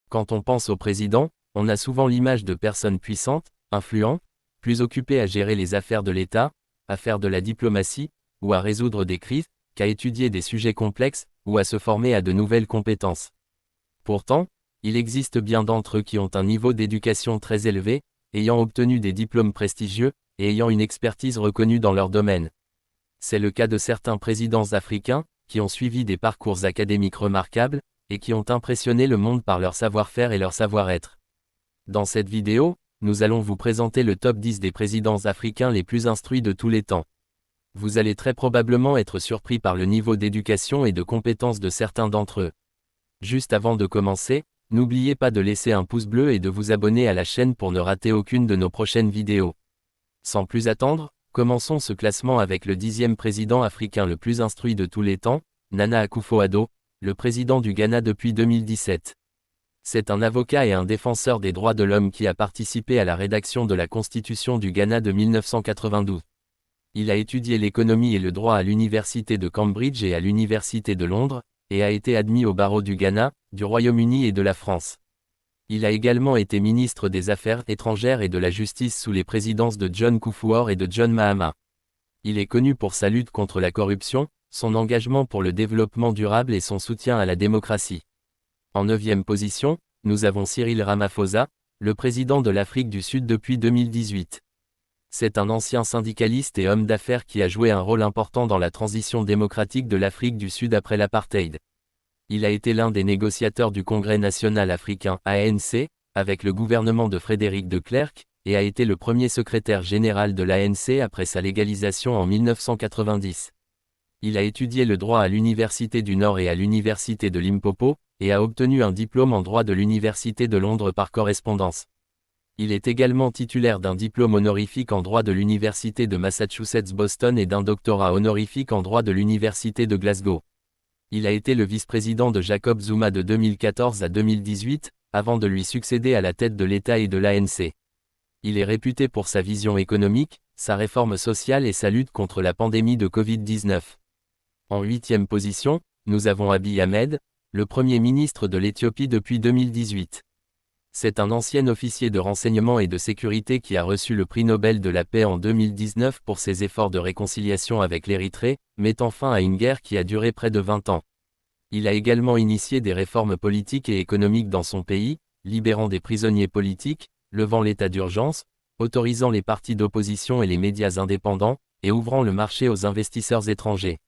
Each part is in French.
Quand on pense au président, on a souvent l'image de personnes puissantes, influentes, plus occupées à gérer les affaires de l'État, à faire de la diplomatie, ou à résoudre des crises, qu'à étudier des sujets complexes, ou à se former à de nouvelles compétences. Pourtant, il existe bien d'entre eux qui ont un niveau d'éducation très élevé, ayant obtenu des diplômes prestigieux, et ayant une expertise reconnue dans leur domaine. C'est le cas de certains présidents africains, qui ont suivi des parcours académiques remarquables, et qui ont impressionné le monde par leur savoir-faire et leur savoir-être. Dans cette vidéo, nous allons vous présenter le top 10 des présidents africains les plus instruits de tous les temps. Vous allez très probablement être surpris par le niveau d'éducation et de compétences de certains d'entre eux. Juste avant de commencer, n'oubliez pas de laisser un pouce bleu et de vous abonner à la chaîne pour ne rater aucune de nos prochaines vidéos. Sans plus attendre, commençons ce classement avec le 10e président africain le plus instruit de tous les temps, Nana Akufo-Addo, le président du Ghana depuis 2017. C'est un avocat et un défenseur des droits de l'homme qui a participé à la rédaction de la Constitution du Ghana de 1992. Il a étudié l'économie et le droit à l'université de Cambridge et à l'université de Londres, et a été admis au barreau du Ghana, du Royaume-Uni et de la France. Il a également été ministre des Affaires étrangères et de la Justice sous les présidences de John Kufuor et de John Mahama. Il est connu pour sa lutte contre la corruption, son engagement pour le développement durable et son soutien à la démocratie. En 9e position, nous avons Cyril Ramaphosa, le président de l'Afrique du Sud depuis 2018. C'est un ancien syndicaliste et homme d'affaires qui a joué un rôle important dans la transition démocratique de l'Afrique du Sud après l'apartheid. Il a été l'un des négociateurs du Congrès national africain ANC, avec le gouvernement de Frédéric de Klerk, et a été le premier secrétaire général de l'ANC après sa légalisation en 1990. Il a étudié le droit à l'Université du Nord et à l'Université de Limpopo, et a obtenu un diplôme en droit de l'Université de Londres par correspondance. Il est également titulaire d'un diplôme honorifique en droit de l'Université de Massachusetts-Boston et d'un doctorat honorifique en droit de l'Université de Glasgow. Il a été le vice-président de Jacob Zuma de 2014 à 2018, avant de lui succéder à la tête de l'État et de l'ANC. Il est réputé pour sa vision économique, sa réforme sociale et sa lutte contre la pandémie de Covid-19. En 8e position, nous avons Abiy Ahmed, le Premier ministre de l'Éthiopie depuis 2018. C'est un ancien officier de renseignement et de sécurité qui a reçu le prix Nobel de la paix en 2019 pour ses efforts de réconciliation avec l'Érythrée, mettant fin à une guerre qui a duré près de 20 ans. Il a également initié des réformes politiques et économiques dans son pays, libérant des prisonniers politiques, levant l'état d'urgence, autorisant les partis d'opposition et les médias indépendants, et ouvrant le marché aux investisseurs étrangers.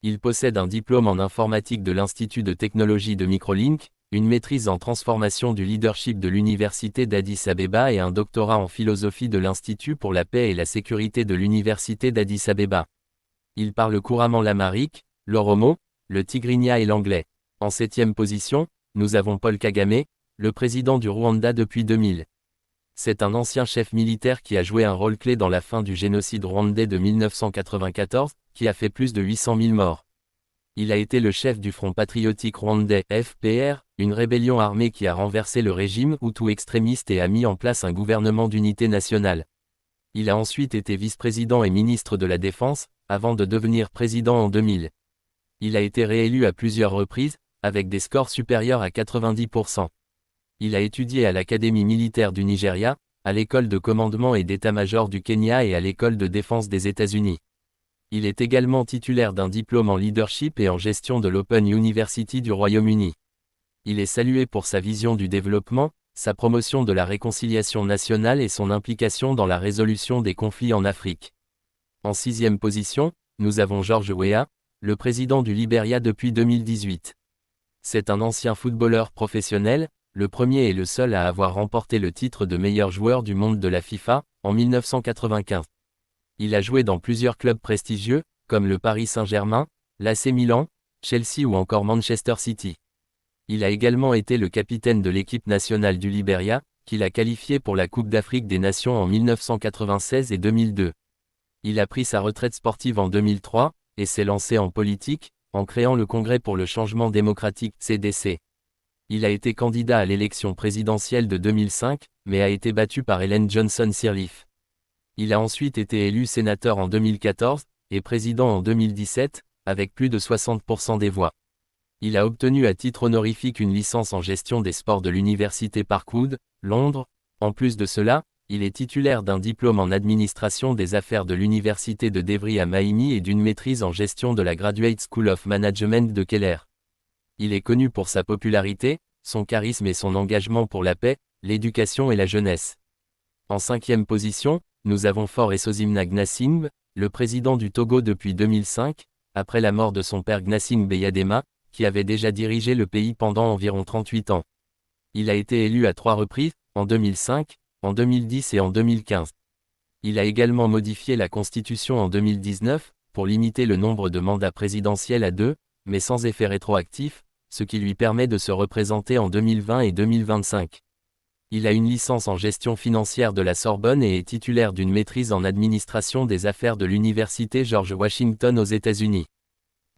Il possède un diplôme en informatique de l'Institut de technologie de Microlink, une maîtrise en transformation du leadership de l'Université d'Addis Abeba et un doctorat en philosophie de l'Institut pour la paix et la sécurité de l'Université d'Addis Abeba. Il parle couramment l'amharique, l'oromo, le tigrinya et l'anglais. En 7e position, nous avons Paul Kagame, le président du Rwanda depuis 2000. C'est un ancien chef militaire qui a joué un rôle clé dans la fin du génocide rwandais de 1994, qui a fait plus de 800 000 morts. Il a été le chef du Front patriotique rwandais, FPR, une rébellion armée qui a renversé le régime hutu extrémiste et a mis en place un gouvernement d'unité nationale. Il a ensuite été vice-président et ministre de la Défense, avant de devenir président en 2000. Il a été réélu à plusieurs reprises, avec des scores supérieurs à 90%. Il a étudié à l'Académie militaire du Nigeria, à l'école de commandement et d'état-major du Kenya et à l'école de défense des États-Unis. Il est également titulaire d'un diplôme en leadership et en gestion de l'Open University du Royaume-Uni. Il est salué pour sa vision du développement, sa promotion de la réconciliation nationale et son implication dans la résolution des conflits en Afrique. En 6e position, nous avons George Weah, le président du Libéria depuis 2018. C'est un ancien footballeur professionnel, le premier et le seul à avoir remporté le titre de meilleur joueur du monde de la FIFA, en 1995. Il a joué dans plusieurs clubs prestigieux, comme le Paris Saint-Germain, l'AC Milan, Chelsea ou encore Manchester City. Il a également été le capitaine de l'équipe nationale du Libéria, qu'il a qualifié pour la Coupe d'Afrique des Nations en 1996 et 2002. Il a pris sa retraite sportive en 2003, et s'est lancé en politique, en créant le Congrès pour le changement démocratique, CDC. Il a été candidat à l'élection présidentielle de 2005, mais a été battu par Ellen Johnson Sirleaf. Il a ensuite été élu sénateur en 2014, et président en 2017, avec plus de 60% des voix. Il a obtenu à titre honorifique une licence en gestion des sports de l'université Parkwood, Londres. En plus de cela, il est titulaire d'un diplôme en administration des affaires de l'université de Devry à Miami et d'une maîtrise en gestion de la Graduate School of Management de Keller. Il est connu pour sa popularité, son charisme et son engagement pour la paix, l'éducation et la jeunesse. En 5e position, nous avons Faure Essosimna Gnassingbé, le président du Togo depuis 2005, après la mort de son père Gnassingbé Yadema, qui avait déjà dirigé le pays pendant environ 38 ans. Il a été élu à 3 reprises, en 2005, en 2010 et en 2015. Il a également modifié la Constitution en 2019, pour limiter le nombre de mandats présidentiels à 2, mais sans effet rétroactif, ce qui lui permet de se représenter en 2020 et 2025. Il a une licence en gestion financière de la Sorbonne et est titulaire d'une maîtrise en administration des affaires de l'Université George Washington aux États-Unis.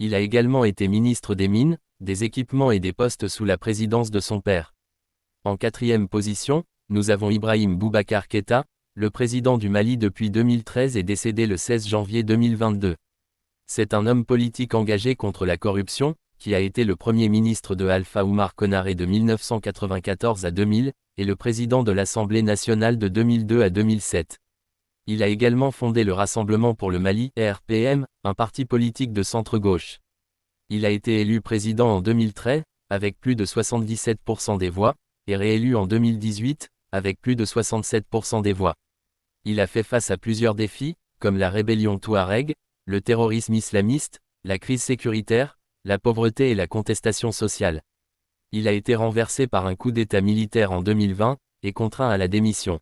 Il a également été ministre des Mines, des Équipements et des Postes sous la présidence de son père. En 4e position, nous avons Ibrahim Boubacar Keïta, le président du Mali depuis 2013 et décédé le 16 janvier 2022. C'est un homme politique engagé contre la corruption, qui a été le premier ministre de Alpha Oumar Konaré de 1994 à 2000, et le président de l'Assemblée nationale de 2002 à 2007. Il a également fondé le Rassemblement pour le Mali, RPM, un parti politique de centre-gauche. Il a été élu président en 2013, avec plus de 77% des voix, et réélu en 2018, avec plus de 67% des voix. Il a fait face à plusieurs défis, comme la rébellion Touareg, le terrorisme islamiste, la crise sécuritaire, la pauvreté et la contestation sociale. Il a été renversé par un coup d'État militaire en 2020, et contraint à la démission.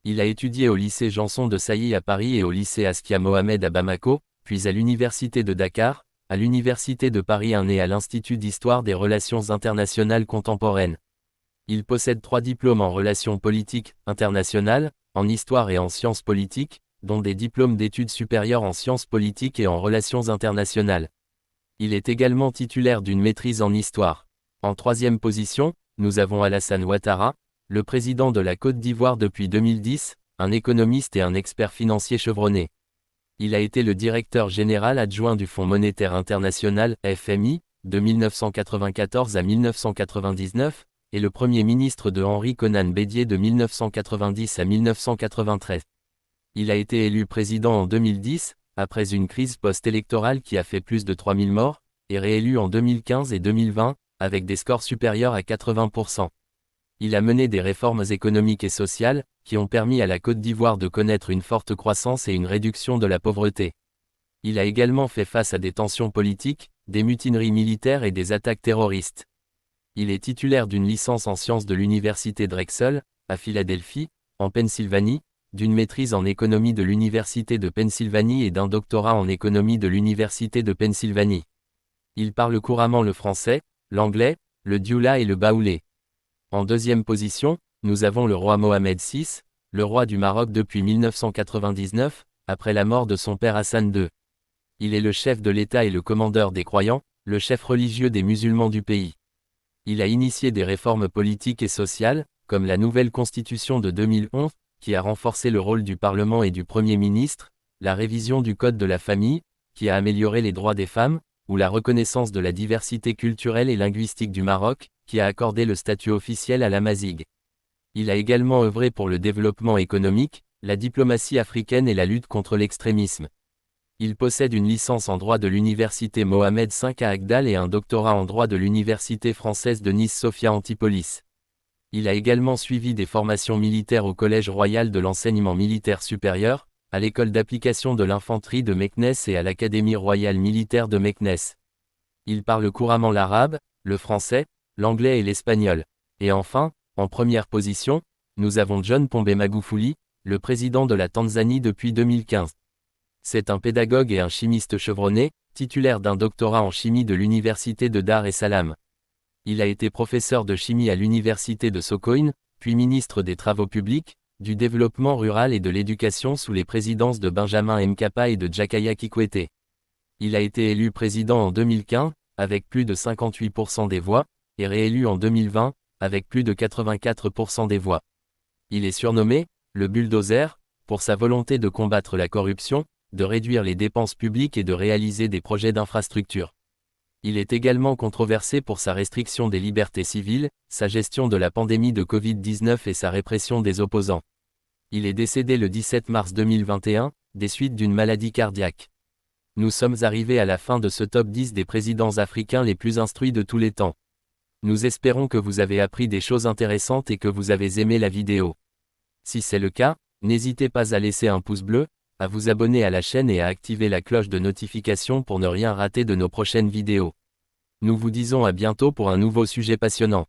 Il a étudié au lycée Janson de Sailly à Paris et au lycée Askia Mohamed à Bamako, puis à l'université de Dakar, à l'université de Paris 1 et à l'Institut d'histoire des relations internationales contemporaines. Il possède 3 diplômes en relations politiques internationales, en histoire et en sciences politiques, dont des diplômes d'études supérieures en sciences politiques et en relations internationales. Il est également titulaire d'une maîtrise en histoire. En 3e position, nous avons Alassane Ouattara, le président de la Côte d'Ivoire depuis 2010, un économiste et un expert financier chevronné. Il a été le directeur général adjoint du Fonds monétaire international, FMI, de 1994 à 1999, et le premier ministre de Henri Konan Bédié de 1990 à 1993. Il a été élu président en 2010, après une crise post-électorale qui a fait plus de 3000 morts, et réélu en 2015 et 2020, avec des scores supérieurs à 80%. Il a mené des réformes économiques et sociales, qui ont permis à la Côte d'Ivoire de connaître une forte croissance et une réduction de la pauvreté. Il a également fait face à des tensions politiques, des mutineries militaires et des attaques terroristes. Il est titulaire d'une licence en sciences de l'université Drexel, à Philadelphie, en Pennsylvanie, d'une maîtrise en économie de l'université de Pennsylvanie et d'un doctorat en économie de l'université de Pennsylvanie. Il parle couramment le français, l'anglais, le dioula et le baoulé. En 2e position, nous avons le roi Mohamed VI, le roi du Maroc depuis 1999, après la mort de son père Hassan II. Il est le chef de l'État et le commandeur des croyants, le chef religieux des musulmans du pays. Il a initié des réformes politiques et sociales, comme la nouvelle constitution de 2011, qui a renforcé le rôle du Parlement et du Premier ministre, la révision du Code de la famille, qui a amélioré les droits des femmes, ou la reconnaissance de la diversité culturelle et linguistique du Maroc, qui a accordé le statut officiel à l'Amazigh. Il a également œuvré pour le développement économique, la diplomatie africaine et la lutte contre l'extrémisme. Il possède une licence en droit de l'université Mohamed V à Agdal et un doctorat en droit de l'université française de Nice Sophia Antipolis. Il a également suivi des formations militaires au Collège royal de l'enseignement militaire supérieur, à l'école d'application de l'infanterie de Meknès et à l'Académie royale militaire de Meknès. Il parle couramment l'arabe, le français, l'anglais et l'espagnol. Et enfin, en première position, nous avons John Pombe Magufuli, le président de la Tanzanie depuis 2015. C'est un pédagogue et un chimiste chevronné, titulaire d'un doctorat en chimie de l'université de Dar es Salaam. Il a été professeur de chimie à l'université de Sokoine, puis ministre des Travaux publics, du développement rural et de l'éducation sous les présidences de Benjamin Mkapa et de Jakaya Kikwete. Il a été élu président en 2015, avec plus de 58% des voix, et réélu en 2020, avec plus de 84% des voix. Il est surnommé « le bulldozer » pour sa volonté de combattre la corruption, de réduire les dépenses publiques et de réaliser des projets d'infrastructure. Il est également controversé pour sa restriction des libertés civiles, sa gestion de la pandémie de Covid-19 et sa répression des opposants. Il est décédé le 17 mars 2021, des suites d'une maladie cardiaque. Nous sommes arrivés à la fin de ce top 10 des présidents africains les plus instruits de tous les temps. Nous espérons que vous avez appris des choses intéressantes et que vous avez aimé la vidéo. Si c'est le cas, n'hésitez pas à laisser un pouce bleu, à vous abonner à la chaîne et à activer la cloche de notification pour ne rien rater de nos prochaines vidéos. Nous vous disons à bientôt pour un nouveau sujet passionnant.